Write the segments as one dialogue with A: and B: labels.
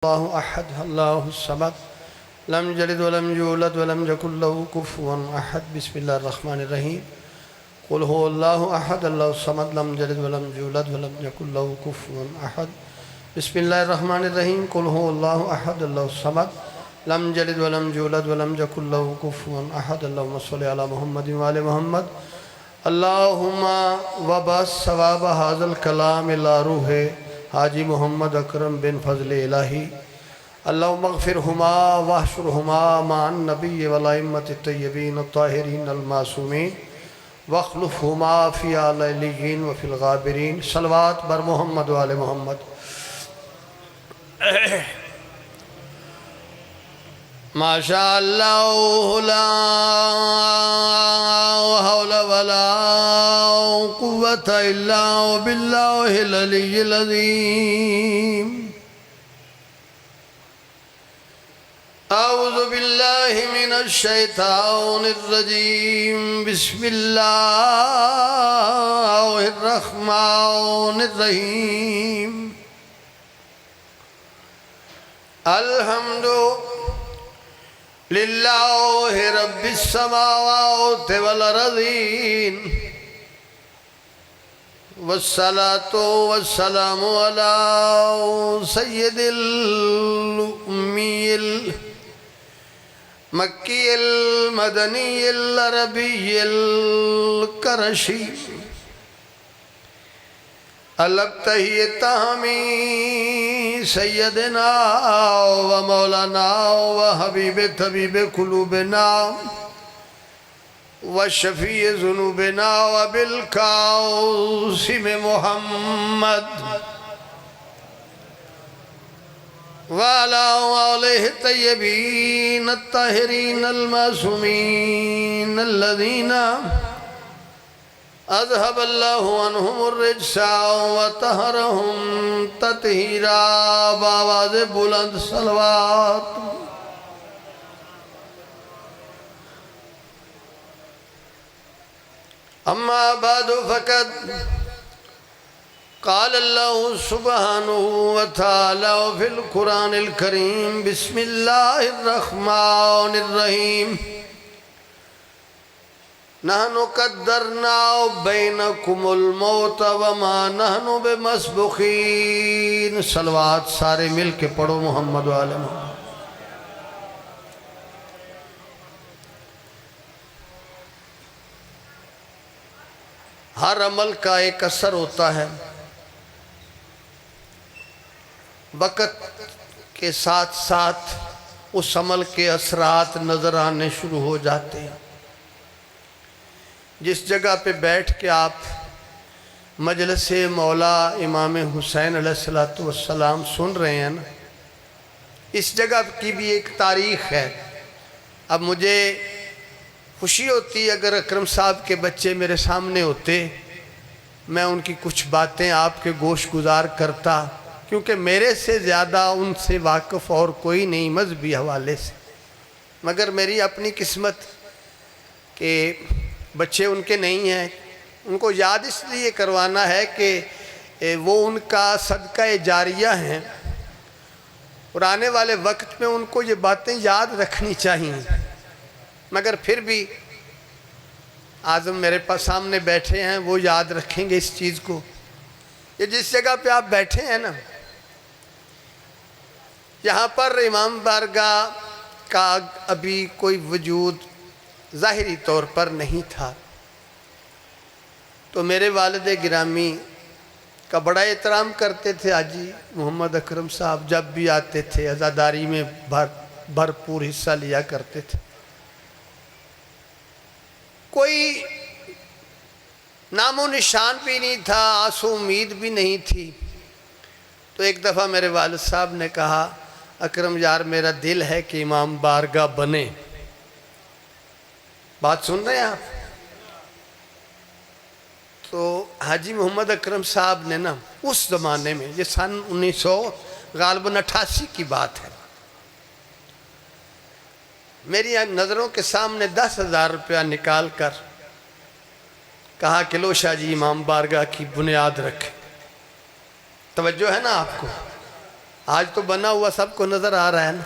A: अल्लाहु अहद अल्लाहु समद लम यलिद वलम यूलद वलम यकुल लहु कुफुवन अहद। बिस्मिल्लाहिर रहमानिर रहीम। कुल हुवल्लाहु अहद अल्लाहु समद लम यलिद वलम यूलद वलम यकुल लहु कुफुवन अहद। बिस्मिल्लाहिर रहमानिर रहीम। कुल हुवल्लाहु अहद अल्लाहु समद लम यलिद वलम यूलद वलम यकुल लहु कुफुवन अहद। अल्लाहुम्मा सल्लि अला मुहम्मदिन व आलि मुहम्मद। अल्लाहुम्मा वबस सवाब हाज़ल कलाम इला रूहे हाजी मोहम्मद अकरम बिन फजल इलाही। अल्लाहुम्मा अग़फ़िरहुमा वहशुरहुमा माअन नबी वल अइम्मति तय्यबीन अत्ताहिरीन अल मासूमीन वख़्लुफ़हुमा फ़ी अलिय्यीन व फ़िल ग़ाबिरीन। सलवात बर मोहम्मद व आले मोहम्मद। माशा अल्लाह ला हौला वला कुव्वता इल्ला बिल्लाहिल अलिय्यिल अज़ीम। अऊज़ु बिल्लाहि मिनश शैतानिर रजीम। बिस्मिल्लाहिर रहमानिर रहीम। अल्हम्दु लिल्लाहि रब्बिस समावाति वल अर्ज़ीन वस्सलातु वस्सलामु अला सय्यिदिल उम्मील मक्कील मदनील अरबील करशी अलबतहियतहमी सय्यदना व मौलाना व हबीब तबीब कुलूबना व शफ़ी ज़ुनूबना व बिलकासिम मोहम्मद व अला आलिहि तय्यबीन अत्ताहिरीन अल मासूमीन अल्लज़ीना अज़हबल्लाहु अन्हुमुर रिज्सा व तहरहुम तत्हीरा। बावाज़ बुलंद सलवात। अम्मा बादु फ़क़द क़ाल अल्लाहु सुब्हानहु व तआला फ़िल क़ुरानिल करीम। बिस्मिल्लाहिर रहमानिर रहीम। नहनु क़द्दरना बैनकुमुल मौत व मा नहनु बिमस्बुक़ीन। सलवात सारे मिल के पढ़ो मोहम्मद व आले मोहम्मद। हर अमल का एक असर होता है, वक़्त के साथ साथ उस अमल के असरात नज़र आने शुरू हो जाते हैं। जिस जगह पे बैठ के आप मजलिस मौला इमाम हुसैन अलैहिस्सलातु वस्सलाम सुन रहे हैं ना, इस जगह की भी एक तारीख़ है। अब मुझे खुशी होती अगर अकरम साहब के बच्चे मेरे सामने होते, मैं उनकी कुछ बातें आपके गोश गुजार करता, क्योंकि मेरे से ज़्यादा उनसे वाकिफ़ और कोई नहीं मजहबी हवाले से। मगर मेरी अपनी किस्मत के बच्चे उनके नहीं हैं। उनको याद इसलिए करवाना है कि वो उनका सदका जारिया हैं और आने वाले वक्त में उनको ये बातें याद रखनी चाहिए। मगर फिर भी आज़म मेरे पास सामने बैठे हैं, वो याद रखेंगे इस चीज़ को। ये जिस जगह पे आप बैठे हैं ना, यहाँ पर इमाम बारगाह का अभी कोई वजूद ज़ाहिरी तौर पर नहीं था, तो मेरे वालिद गिरामी का बड़ा एहतराम करते थे हाजी मोहम्मद अकरम साहब। जब भी आते थे अज़ादारी में भरपूर हिस्सा लिया करते थे। कोई नामो निशान भी नहीं था, आसो उम्मीद भी नहीं थी। तो एक दफ़ा मेरे वालिद साहब ने कहा, अकरम यार मेरा दिल है कि इमाम बारगाह बने। बात सुन रहे हैं आप? तो हाजी मोहम्मद अकरम साहब ने ना उस ज़माने में, ये सन 1988 की बात है, मेरी नज़रों के सामने 10,000 रुपया निकाल कर कहा कि लो शाह जी इमाम बारगाह की बुनियाद रखें। तवज्जो है ना आपको? आज तो बना हुआ सबको नज़र आ रहा है ना।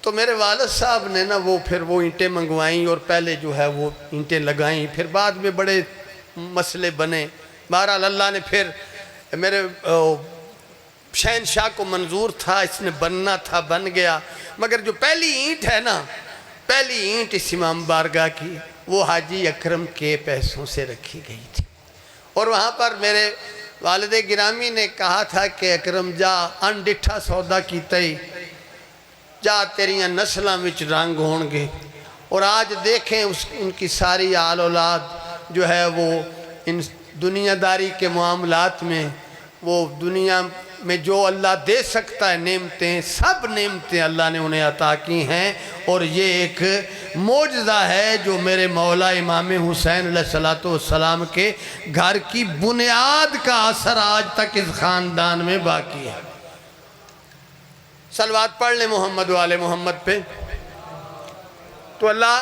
A: तो मेरे वालिद साहब ने ना फिर वो ईंटें मंगवाई और पहले जो है वो ईंटें लगाई, फिर बाद में बड़े मसले बने। बहरहाल अल्लाह ने फिर मेरे शहनशाह को मंजूर था, इसने बनना था, बन गया। मगर जो पहली ईंट है ना, पहली ईंट इस इमाम बारगाह की, वो हाजी अकरम के पैसों से रखी गई थी। और वहाँ पर मेरे वालिद गिरामी ने कहा था कि अकरम जा अनडिठा सौदा की तई जा, तेरिया नस्लों में रंग होंगे। और आज देखें उनकी सारी आल औलाद जो है वो इन दुनियादारी के मामलात में, वो दुनिया में जो अल्लाह दे सकता है नेमतें, सब नेमतें अल्लाह ने उन्हें अता की हैं। और ये एक मौजज़ा है जो मेरे मौला इमाम हुसैन अलैहिस्सलाम के घर की बुनियाद का असर आज तक इस ख़ानदान में बाकी है। सलवात पढ़ लें मोहम्मद वाले मोहम्मद पे, तो अल्लाह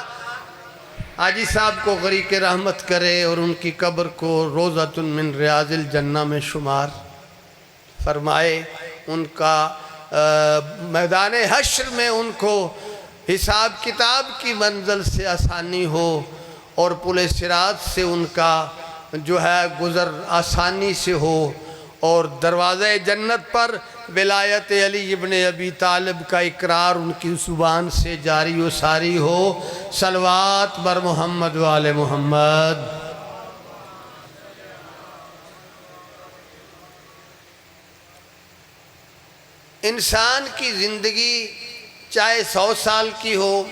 A: हाजी साहब को गरीक रहमत करे और उनकी कब्र को रोज़तुन मिन रियाज़िल जन्ना में शुमार फरमाए। उनका मैदान हश्र में उनको हिसाब किताब की मंजिल से आसानी हो और पुल सिरात से उनका जो है गुज़र आसानी से हो, और दरवाज़ा जन्नत पर विलायत अली इब्ने अबी तालिब का इकरार उनकी ज़ुबान से जारी व सारी हो। सलवात बर मोहम्मद वाले मोहम्मद। इंसान की ज़िंदगी चाहे 100 साल की हो,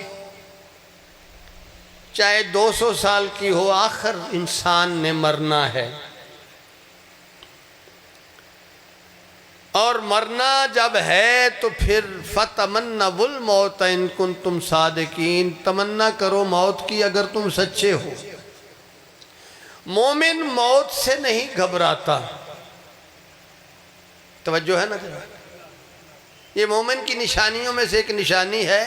A: चाहे 200 साल की हो, आखिर इंसान ने मरना है। और मरना जब है तो फिर फतमन्नवुल मौत इन कुंतुम सादिकीन, तमन्ना करो मौत की अगर तुम सच्चे हो। मोमिन मौत से नहीं घबराता। तवज्जो है ना जरा, ये मोमिन की निशानियों में से एक निशानी है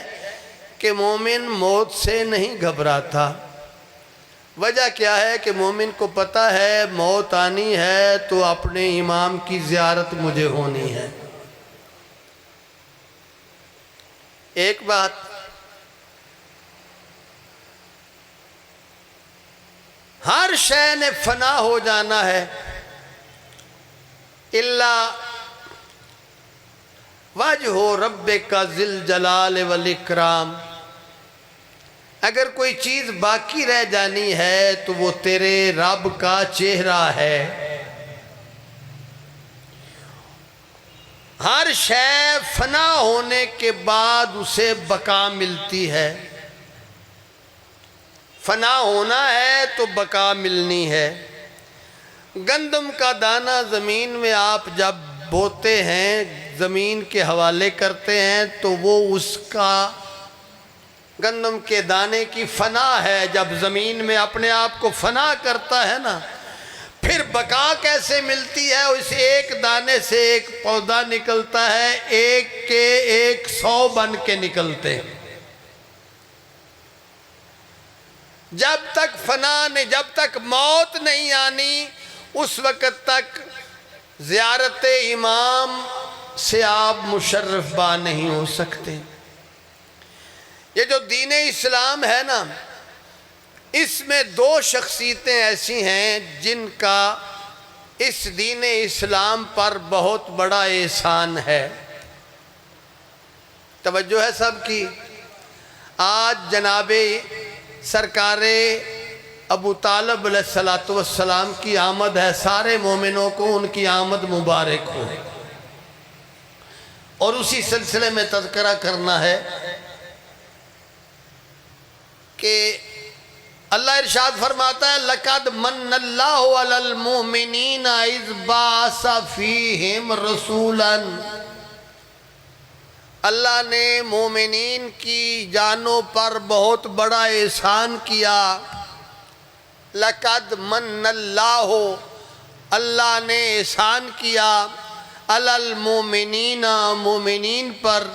A: कि मोमिन मौत से नहीं घबराता। वजह क्या है कि मोमिन को पता है मौत आनी है तो अपने इमाम की ज़ियारत मुझे होनी है। एक बात, हर शय ने फना हो जाना है इल्ला वजहो रब्बे का जिल जलाल वल इकराम। अगर कोई चीज़ बाकी रह जानी है तो वो तेरे रब का चेहरा है। हर शय फना होने के बाद उसे बका मिलती है। फना होना है तो बका मिलनी है। गंदम का दाना ज़मीन में आप जब बोते हैं, ज़मीन के हवाले करते हैं, तो वो उसका गंदम के दाने की फना है। जब ज़मीन में अपने आप को फना करता है ना, फिर बका कैसे मिलती है? उस एक दाने से एक पौधा निकलता है, एक के 100 बन के निकलते हैं। जब तक फना ने, जब तक मौत नहीं आनी, उस वक़्त तक ज़ियारत इमाम से आप मुशर्रफ बा नहीं हो सकते। ये जो दीन इस्लाम है ना, इसमें 2 शख्सियतें ऐसी हैं जिनका इस दीन इस्लाम पर बहुत बड़ा एहसान है। तवज्जो है सबकी। आज जनाबे सरकारे अबू तालिब अलैहिस्सलातु वस्सलाम की आमद है। सारे मोमिनों को उनकी आमद मुबारक हो। और उसी सिलसिले में तज़किरा करना है कि अल्लाह इरशाद फरमाता है, लक़द मन्नल्लाहु अलल मुमिनीना इज़ बाअसा फ़ीहिम रसूलन। अल्लाह ने मोमिनीन की जानों पर बहुत बड़ा एहसान किया। लक़द मन्नल्लाहु, अल्लाह ने एहसान किया, अलल मुमिनीना, मोमिनीन पर,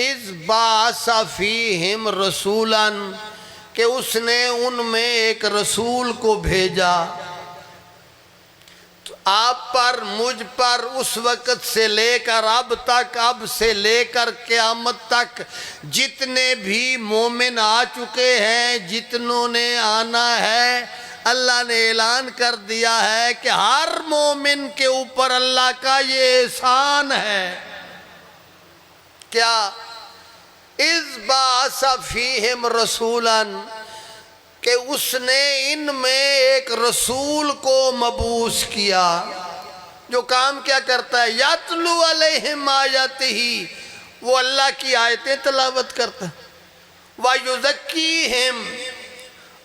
A: इज़ बाअसा फ़ीहिम रसूलन, कि उसने उनमें एक रसूल को भेजा। तो आप पर, मुझ पर उस वक़्त से लेकर अब तक, अब से लेकर क़यामत तक जितने भी मोमिन आ चुके हैं, जितनों ने आना है, अल्लाह ने ऐलान कर दिया है कि हर मोमिन के ऊपर अल्लाह का ये एहसान है। क्या? इज़ बाअसा फ़ीहिम रसूलन, कि उसने इनमें एक रसूल को मबूस किया जो काम क्या करता है, यतलू अलैहिम आयातिही, वो अल्लाह की आयतें तिलावत करता है, व युज़क्कीहिम,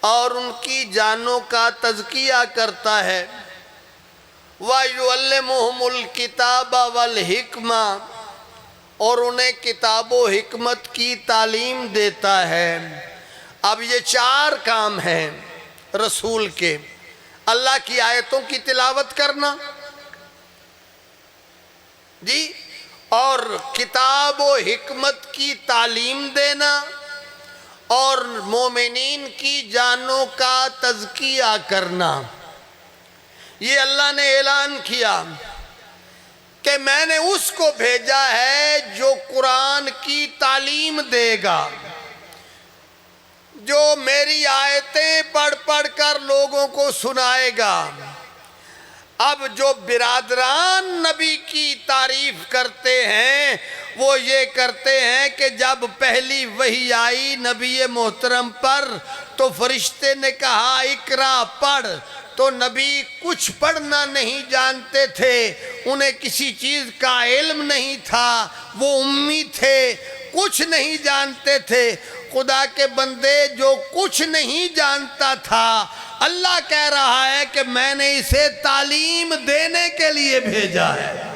A: और उनकी जानों का तज़किया करता है, व युअल्लिमुहुमुल किताब वल हिकमा, और उन्हें किताब व हिकमत की तालीम देता है। अब ये चार काम हैं रसूल के, अल्लाह की आयतों की तिलावत करना जी, और किताब व हिकमत की तालीम देना, और मोमिनीन की जानों का तज़किया करना। ये अल्लाह ने ऐलान किया कि मैंने उसको भेजा है जो कुरान की तालीम देगा, जो मेरी आयतें पढ़ पढ़ कर लोगों को सुनाएगा। अब जो बिरादरान नबी की तारीफ करते हैं वो ये करते हैं कि जब पहली वही आई नबी मोहतरम पर तो फरिश्ते ने कहा इकरा पढ़, तो नबी कुछ पढ़ना नहीं जानते थे, उन्हें किसी चीज़ का इल्म नहीं था, वो उम्मी थे, कुछ नहीं जानते थे। खुदा के बंदे, जो कुछ नहीं जानता था, अल्लाह कह रहा है कि मैंने इसे तालीम देने के लिए भेजा है।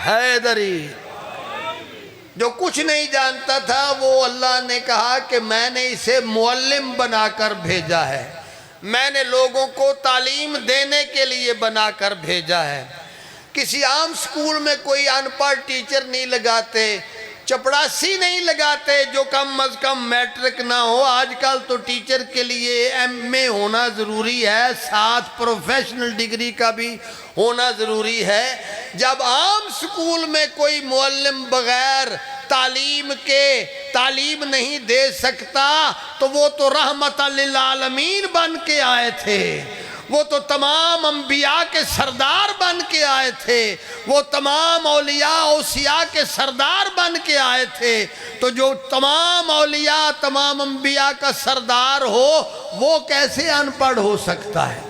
A: हैदरी, जो कुछ नहीं जानता था वो अल्लाह ने कहा कि मैंने इसे मुअल्लिम बनाकर भेजा है, मैंने लोगों को तालीम देने के लिए बनाकर भेजा है। किसी आम स्कूल में कोई अनपढ़ टीचर नहीं लगाते, चपड़ासी नहीं लगाते जो कम अज़ कम मैट्रिक ना हो। आजकल तो टीचर के लिए एमए होना ज़रूरी है, साथ प्रोफेशनल डिग्री का भी होना ज़रूरी है। जब आम स्कूल में कोई मुअल्लिम बग़ैर तालीम के तालीम नहीं दे सकता तो वो तो रहमतल लिल आलमीन बन के आए थे, वो तो तमाम अंबिया के सरदार बन के आए थे, वो तमाम औलिया औसिया के सरदार बन के आए थे। तो जो तमाम औलिया तमाम अंबिया का सरदार हो वो कैसे अनपढ़ हो सकता है?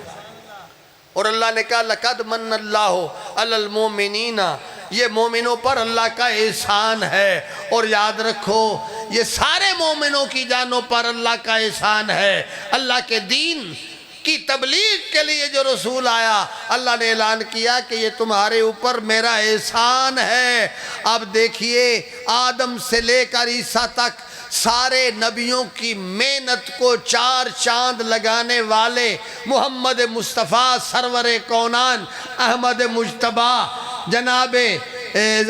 A: और अल्लाह ने कहा लक़द मन्नल्लाहु अलल मोमिनीना, ये मोमिनों पर अल्लाह का एहसान है। और याद रखो ये सारे मोमिनों की जानों पर अल्लाह का एहसान है। अल्लाह के दीन की तबलीग के लिए जो रसूल आया, अल्लाह ने ऐलान किया कि ये तुम्हारे ऊपर मेरा एहसान है। अब देखिए आदम से लेकर ईसा तक सारे नबियों की मेहनत को चार चांद लगाने वाले मोहम्मद मुस्तफ़ा सरवर कौनान अहमद मुजतबा जनाबे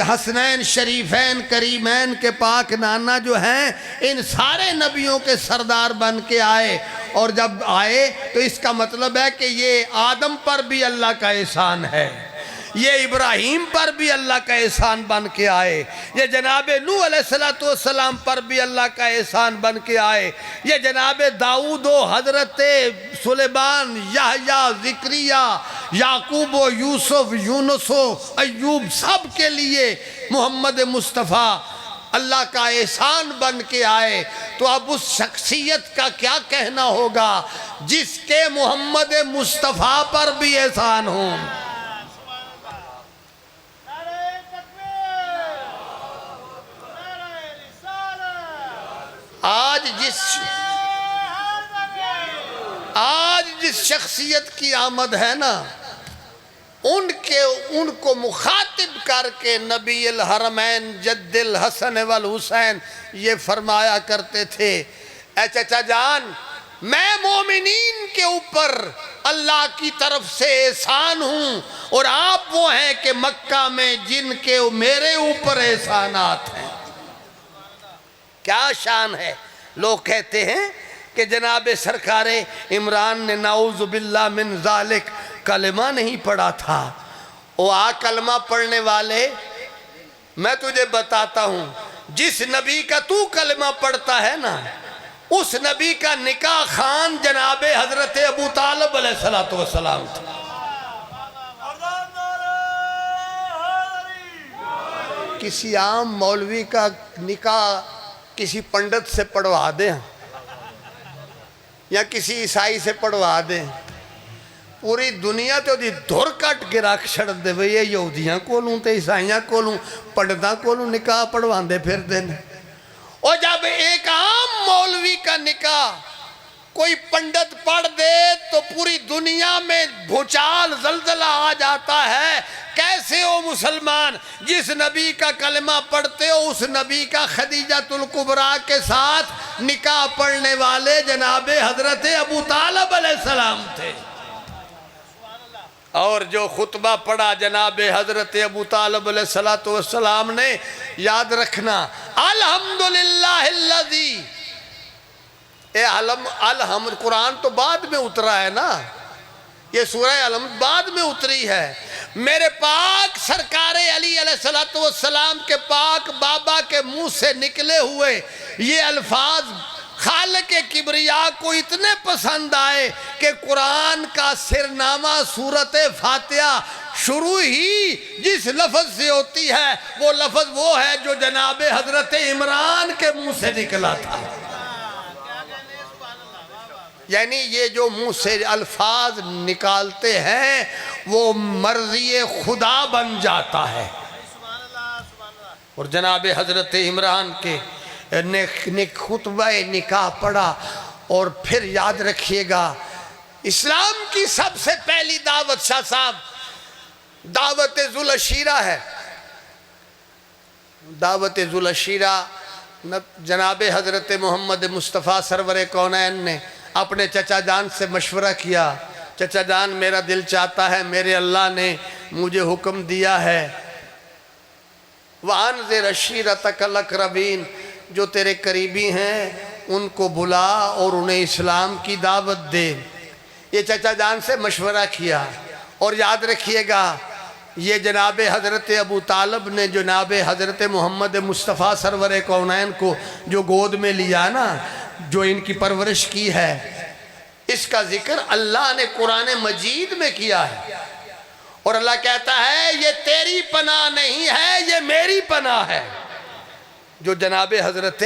A: हसनैन शरीफैन करीमैन के पाक नाना जो हैं, इन सारे नबियों के सरदार बन के आए। और जब आए तो इसका मतलब है कि ये आदम पर भी अल्लाह का एहसान है, ये इब्राहीम पर भी अल्लाह का एहसान बन के आए, ये जनाबे नूह अलैहिस्सलातु वस्सलाम पर भी अल्लाह का एहसान बन के आए, ये जनाबे दाऊद हज़रत सुलेमान याहया ज़िक्रिया याकूब यूसुफ यूनुस अय्यूब सब के लिए मोहम्मद मुस्तफ़ा अल्लाह का एहसान बन के आए। तो अब उस शख्सियत का क्या कहना होगा जिसके मोहम्मद मुस्तफ़ा पर भी एहसान हो। आज जिस शख्सियत की आमद है ना, उनको मुखातिब करके नबी अल हरमैन जद्दिल हसन वल हुसैन ये फरमाया करते थे, ऐ चचा जान मैं मोमिनीन के ऊपर अल्लाह की तरफ से एहसान हूँ और आप वो हैं कि मक्का में जिनके मेरे ऊपर एहसानात हैं। क्या शान है। लोग कहते हैं कि जनाब सरकार इमरान ने नाउज़ुबिल्लाह मिन ज़ालिक कलमा नहीं पढ़ा था। ओ आ कलमा पढ़ने वाले, मैं तुझे बताता हूँ, जिस नबी का तू कलमा पढ़ता है ना, उस नबी का निकाह खान जनाबे हजरत अबू तालिब अलैहिस्सलातु वस्सलाम था। किसी आम मौलवी का निकाह किसी पंडित से पढ़वा दें या किसी ईसाई से पढ़वा दें, पूरी दुनिया तो दी धुर कट के रख छड़ दे। ये यहूदियां कोलू तो ईसाइयां कोलू पंडितां कोलू निकाह पढ़वाते फिरते हैं। और जब एक आम मौलवी का निकाह कोई पंडित पढ़ दे तो पूरी दुनिया में भूचाल जलजला आ जाता है। कैसे हो मुसलमान, जिस नबी का कलमा पढ़ते हो उस नबी का खदीजातुल कुबरा के साथ निकाह पढ़ने वाले जनाबे हजरत अबू तालिब अलैहिस्सलाम थे। और जो खुतबा पढ़ा जनाबे हजरत अबू तालिब अलैहिस्सलाम ने, याद रखना, अल्हम्दुलिल्लाहिल्लज़ी, अलहम कुरान तो बाद में उतरा है ना, ये सूरह अलम बाद में उतरी है। मेरे पाक सरकार अली अलैहिस्सलातु वस्सलाम के पाक बाबा के मुंह से निकले हुए ये अल्फाज खालिक किबरिया को इतने पसंद आए कि कुरान का सिरनामा सूरत फातिहा शुरू ही जिस लफ्ज से होती है वो लफ्ज वो है जो जनाबे हजरत इमरान के मुंह से निकला था। यानी ये जो मुंह से अल्फाज निकालते हैं वो मर्जी खुदा बन जाता है। और जनाबे हजरत इमरान के ने खुतबा निकाह पढ़ा। और फिर याद रखिएगा, इस्लाम की सबसे पहली दावत शाह साहब दावत जुल अशीरा है। दावत जुल अशीरा जनाबे हजरत मोहम्मद मुस्तफ़ा सरवर कौनैन ने अपने चचा जान से मशवरा किया। चचा जान, मेरा दिल चाहता है, मेरे अल्लाह ने मुझे हुक्म दिया है, वानज़िर अशीरतकल अक़रबीन, जो तेरे करीबी हैं उनको बुला और उन्हें इस्लाम की दावत दे। ये चचा जान से मशवरा किया। और याद रखिएगा, ये जनाबे हजरत अबू तालिब ने जनाबे हजरत मोहम्मद मुस्तफ़ा सरवर कौनैन को जो गोद में लिया ना, जो इनकी परवरिश की है, इसका जिक्र अल्लाह ने कुरान मजीद में किया है। और अल्लाह कहता है ये तेरी पनाह नहीं है, ये मेरी पनाह है। जो जनाबे हजरत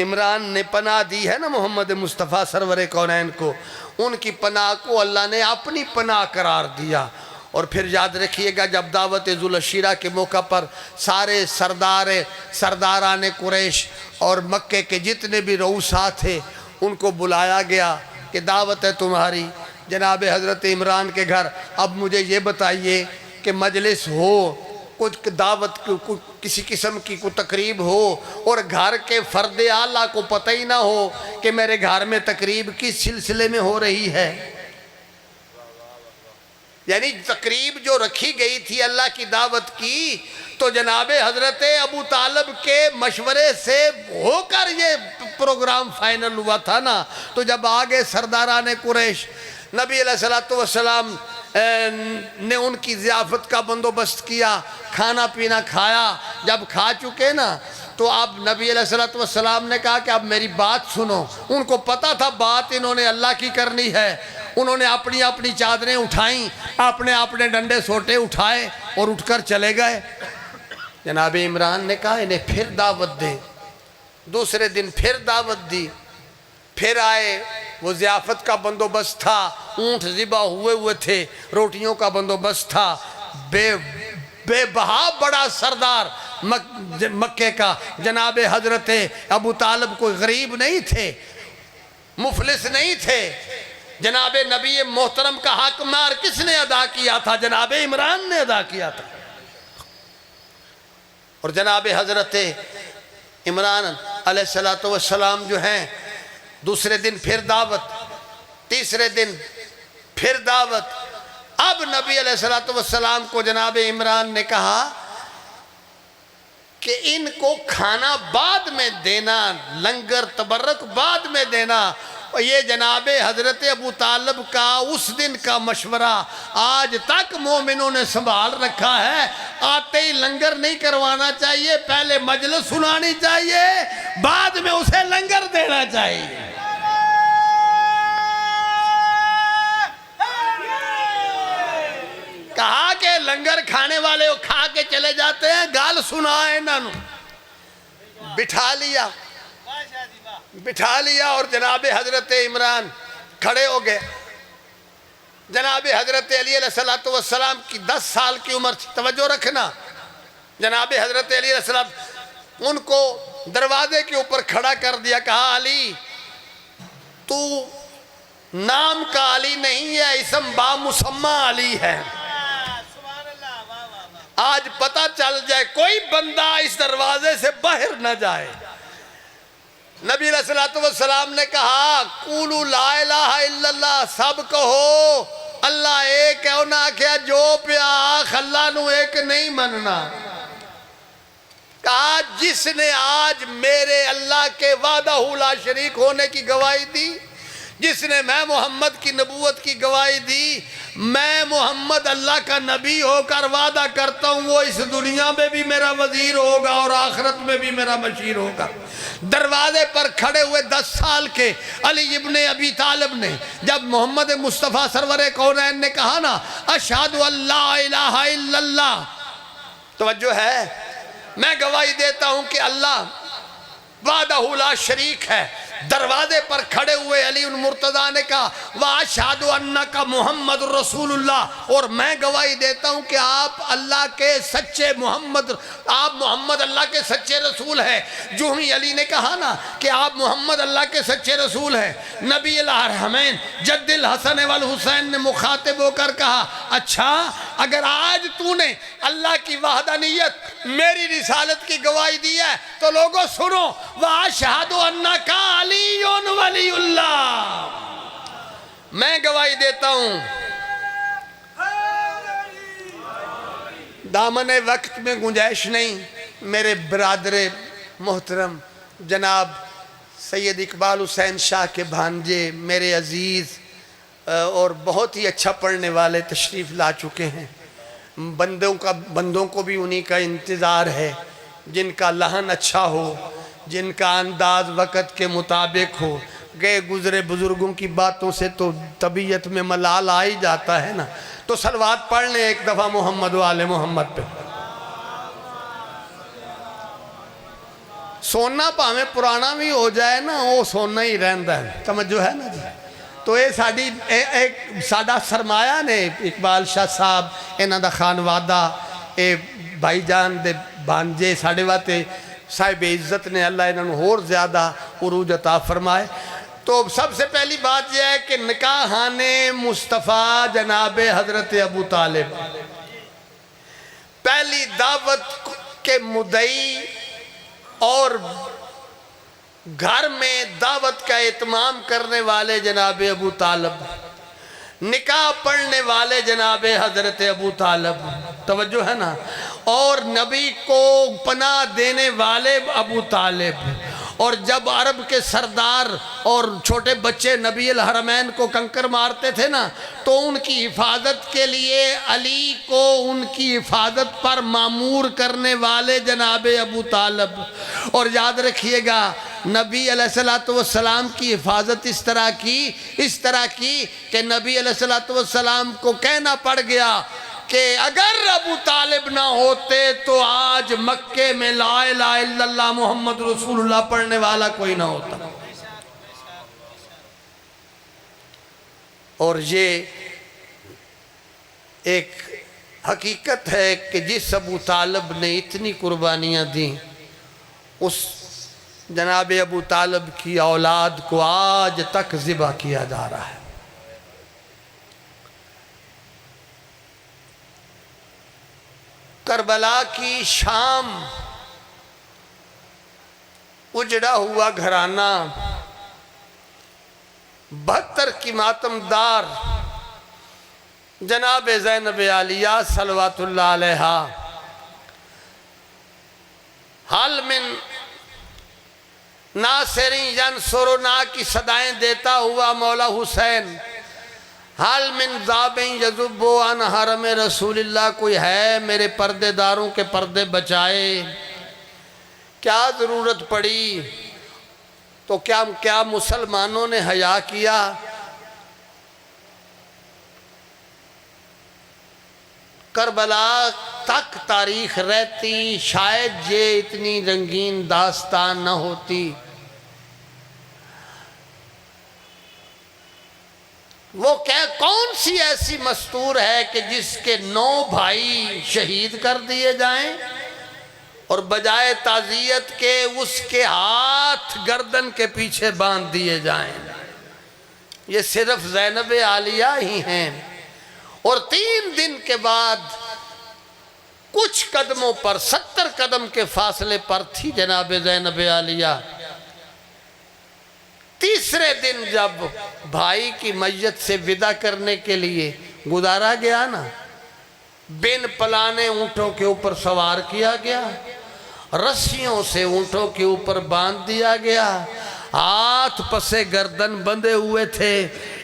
A: इमरान ने पनाह दी है ना मोहम्मद मुस्तफ़ा सरवर कौनैन को, उनकी पनाह को अल्लाह ने अपनी पनाह करार दिया। और फिर याद रखिएगा, जब दावत जुल अशीरा के मौका पर सारे सरदारान कुरैश और मक्के के जितने भी रऊसा थे उनको बुलाया गया कि दावत है तुम्हारी जनाब हज़रत इमरान के घर। अब मुझे ये बताइए कि मजलिस हो, कुछ दावत किसी किस्म की कोई तकरीब हो और घर के फ़र्द आला को पता ही ना हो कि मेरे घर में तकरीब किस सिलसिले में हो रही है। यानी तकरीब जो रखी गई थी अल्लाह की दावत की, तो जनाबे हजरत अबू तालिब के मशवरे से होकर ये प्रोग्राम फाइनल हुआ था ना। तो जब आगे सरदारान कुरैश नबी अलैहिस्सलातु वस्सलाम ने उनकी ज़ियाफ़त का बंदोबस्त किया, खाना पीना खाया। जब खा चुके ना तो अब नबी अलैहिस्सलातु वस्सलाम ने कहा कि अब मेरी बात सुनो। उनको पता था बात इन्होंने अल्लाह की करनी है। उन्होंने अपनी अपनी चादरें उठाई, अपने अपने डंडे सोटे उठाए और उठकर चले गए। जनाब इमरान ने कहा इन्हें फिर दावत दे। दूसरे दिन फिर दावत दी, फिर आए। वो ज़ियाफ़त का बंदोबस्त था, ऊँट ज़िबा हुए थे, रोटियों का बंदोबस्त था। बेबहा बड़ा सरदार मक्के का जनाब हजरत अबू तालिब कोई गरीब नहीं थे, मुफलिस नहीं थे। जनाब नबी मोहतरम का हक मार किसने अदा किया था? जनाब इमरान ने अदा किया था। और जनाब हजरत इमरान अलैहिस्सलातु वस्सलाम जो हैं, दूसरे दिन फिर दावत, तीसरे दिन फिर दावत। अब नबी अलैहिस्सलातु वस्सलाम को जनाब इमरान ने कहा कि इनको खाना बाद में देना, लंगर तबर्रक बाद में देना। और ये जनाबे हजरत अबू तालिब का उस दिन का मशवरा आज तक मोमिनों ने संभाल रखा है। आते ही लंगर नहीं करवाना चाहिए, पहले मजलिस सुनानी चाहिए, बाद में उसे लंगर देना चाहिए। कहा कि लंगर खाने वाले वो खा के चले जाते हैं, गाल सुना है इन्होंने। बिठा लिया और जनाब हजरत इमरान खड़े हो गए। जनाब हजरत अली अलैहिस्सलाम की 10 साल की उम्र थी, तवज्जो रखना। जनाब हजरत अली अलैहिस्सलाम उनको दरवाजे के ऊपर खड़ा कर दिया, कहा अली तू नाम का अली नहीं है, इसम बा मुसम्मा अली है। आज पता चल जाए कोई बंदा इस दरवाजे से बाहर न जाए। नबी अलैहिस्सलाम ने कहा कूलू ला इलाहा इल्लल्लाह, सब कहो अल्लाह एक है। उन्हें आख्या जो प्या अल्लाह नू एक नहीं मनना। कहा जिसने आज मेरे अल्लाह के वादहू ला शरीक होने की गवाही दी, जिसने मैं मोहम्मद की नबूवत की गवाही दी, मैं मोहम्मद अल्लाह का नबी होकर वादा करता हूँ वो इस दुनिया में भी मेरा वजीर होगा और आखिरत में भी मेरा मशीर होगा। दरवाजे पर खड़े हुए 10 साल के अली इब्ने अबी तालिब ने जब मोहम्मद मुस्तफ़ा सरवरे कौनैन ने कहा ना अशहदु अल्ला इलाहा इल्लल्लाह, तवज्जो है, मैं गवाही देता हूँ कि अल्लाह वादहू ला शरीक है। दरवाजे पर खड़े हुए अली उन मुर्तज़ा ने कहा वाशहदु अन्नका मुहम्मद रसूलुल्लाह, और मैं गवाही देता हूँ कि आप अल्लाह के सच्चे मोहम्मद, आप मोहम्मद अल्लाह के सच्चे रसूल हैं। जो ही अली ने कहा ना कि आप मोहम्मद अल्लाह के सच्चे रसूल हैं, नबी अल-हरमैन जद्दिल हसन वल हुसैन ने मुखातिब होकर कहा अच्छा अगर आज तूने अल्लाह की वहदानियत मेरी रिसालत की गवाही दी है तो लोगों सुनो वाशहदु अन्नका अलीयुन वलीउल्लाह, मैं गवाही देता हूं। दामने वक्त में गुंजाइश नहीं, मेरे बरादरे मोहतरम जनाब सैयद इकबाल हुसैन शाह के भांजे मेरे अजीज़ और बहुत ही अच्छा पढ़ने वाले तशरीफ़ ला चुके हैं। बंदों को भी उन्हीं का इंतज़ार है, जिनका लहन अच्छा हो, जिनका अंदाज वक़्त के मुताबिक हो। गए गुज़रे बुज़ुर्गों की बातों से तो तबीयत में मलाल आ ही जाता है ना। तो सलवात पढ़ लें एक दफ़ा मोहम्मद वाले मोहम्मद पे। सोना भावें पुराना भी हो जाए ना, वो सोना ही रहता है, समझो है ना जी। तो ये साड़ी एक साडा सरमाया ने इकबाल शाह साहब, इन्हां दा खानवादा, ये भाईजान दे भांजे साढ़े वास्ते साहिब इज़्ज़त ने, अल्लाह इन्होंने होर ज़्यादा उरूज अता फरमाए। तो सबसे पहली बात यह है कि निकाहाने मुस्तफ़ा जनाब हज़रत अबू तालिब पहली दावत के मुदई और घर में दावत का इत्माम करने वाले जनाब अबू तालिब, निकाह पढ़ने वाले जनाब हज़रत अबू तालिब, तवज्जो है ना, और नबी को पनाह देने वाले अबू तालिब। और जब अरब के सरदार और छोटे बच्चे नबी अल हरमैन को कंकर मारते थे ना, तो उनकी हिफाजत के लिए अली को उनकी हिफाजत पर मामूर करने वाले जनाब अबू तालिब। और याद रखिएगा नबी अलैहिस्सलाम की हिफाजत इस तरह की कि नबी अलैहिस्सलाम को कहना पड़ गया कि अगर अबू तालिब ना होते तो आज मक्के में ला इलाहा इल्लल्लाह मोहम्मद रसूलुल्लाह पढ़ने वाला कोई ना होता। और ये एक हकीकत है कि जिस अबू तालिब ने इतनी कुर्बानियाँ दी, उस जनाब अबू तालिब की औलाद को आज तक ज़िबा किया जा रहा है। करबला की शाम उजड़ा हुआ घराना, 72 की मातमदार जनाब ज़ैनब आलिया सलवातुल्लाह अलैहा हाल मिन नासिरी यंसुरुना की सदाएं देता हुआ मौला हुसैन, हाल मिन ज़ाबिन यज़ुब्बु अन हरम रसूलिल्लाह, कोई है मेरे पर्देदारों के पर्दे बचाए। क्या ज़रूरत पड़ी तो क्या मुसलमानों ने हया किया? करबला तक तारीख रहती, शायद ये इतनी रंगीन दास्तान न होती। वो क्या कौन सी ऐसी मस्तूर है कि जिसके 9 भाई शहीद कर दिए जाएं और बजाय ताज़ियत के उसके हाथ गर्दन के पीछे बांध दिए जाएं? ये सिर्फ ज़ैनब आलिया ही हैं। और 3 दिन के बाद कुछ कदमों पर, 70 कदम के फासले पर थी जनाब ज़ैनब आलिया। तीसरे दिन जब भाई की मैयत से विदा करने के लिए गुजारा गया ना, बिन पलाने ऊंटों के ऊपर सवार किया गया, रस्सियों से ऊंटों के ऊपर बांध दिया गया, हाथ पसे गर्दन बंधे हुए थे।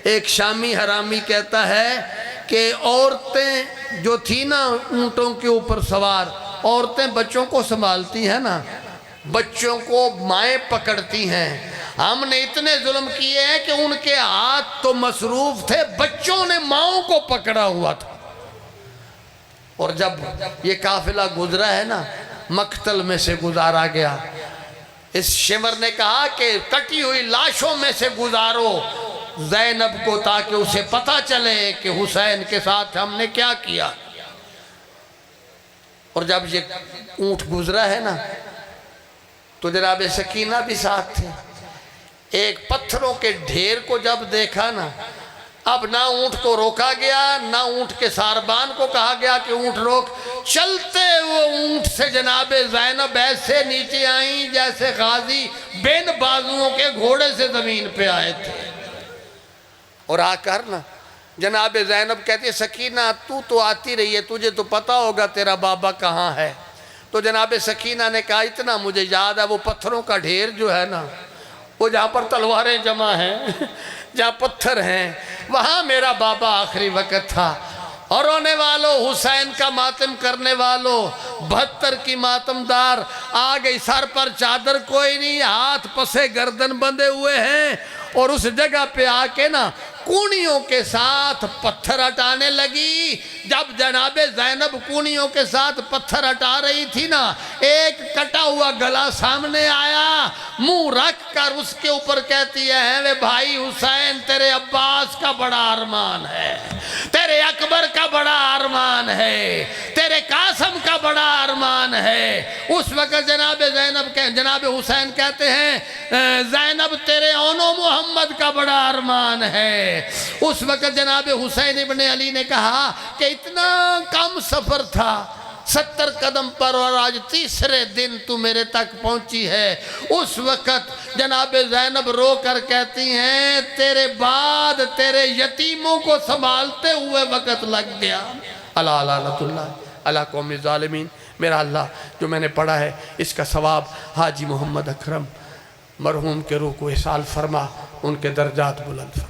A: एक शामी हरामी कहता है कि औरतें जो थी ना ऊंटों के ऊपर सवार, औरतें बच्चों को संभालती हैं ना, बच्चों को माएँ पकड़ती हैं। हमने इतने जुल्म किए हैं कि उनके हाथ तो मसरूफ थे, बच्चों ने माओं को पकड़ा हुआ था। और जब ये काफिला गुजरा है ना, मक्तल में से गुजारा गया, इस शिमर ने कहा कि कटी हुई लाशों में से गुजारो ज़ैनब को, ताकि उसे पता चले कि हुसैन के साथ हमने क्या किया। और जब ये ऊंट गुजरा है ना, तो जनाब सकीना भी साथ थे। एक पत्थरों के ढेर को जब देखा ना, अब ना ऊंट को रोका गया, ना ऊंट के सारबान को कहा गया कि ऊंट रोक। चलते वो ऊंट से जनाब ज़ैनब ऐसे नीचे आई जैसे गाजी बिन बाजुओं के घोड़े से जमीन पे आए थे। और आकर ना जनाब ज़ैनब कहती है, सकीना तू तो आती रही है, तुझे तो पता होगा तेरा बाबा कहाँ है। तो जनाब सकीना ने कहा, इतना मुझे याद है, वो पत्थरों का ढेर जो है ना, वो जहाँ पर तलवारें जमा हैं, जहाँ पत्थर हैं, वहाँ मेरा बाबा आखिरी वक्त था। और रोने वालों, हुसैन का मातम करने वालों, 72 की मातमदार आ गई, सर पर चादर कोई नहीं, हाथ पसे गर्दन बंधे हुए हैं। और उस जगह पे आके ना कूनियों के साथ पत्थर हटाने लगी। जब जनाबे ज़ैनब कूनियों के साथ पत्थर हटा रही थी ना, एक कटा हुआ गला सामने आया, मुंह रख कर उसके ऊपर कहती है, वे भाई हुसैन, तेरे अब्बास का बड़ा अरमान है, तेरे अकबर का बड़ा अरमान है, तेरे कासम का बड़ा अरमान है। उस वक्त जनाब हुसैन कहते हैं, ज़ैनब तेरे औनो मोहम्मद का बड़ा अरमान है। उस वक्त जनाब हुसैन इब्ने अली ने कहा कि इतना कम सफर था, 70 कदम पर, और आज तीसरे दिन तू मेरे तक पहुंची है। उस वक्त जनाब ज़ैनब रो कर कहती हैं, तेरे बाद तेरे यतीमों को संभालते हुए वक्त लग गया। अला लानतुल्लाह अला कौमी ज़ालिमीन। मेरा अल्लाह, जो मैंने पढ़ा है इसका सवाब हाजी मोहम्मद अकरम मरहूम के रूह को इसाल फरमा, उनके दर्जात बुलंद फरमा।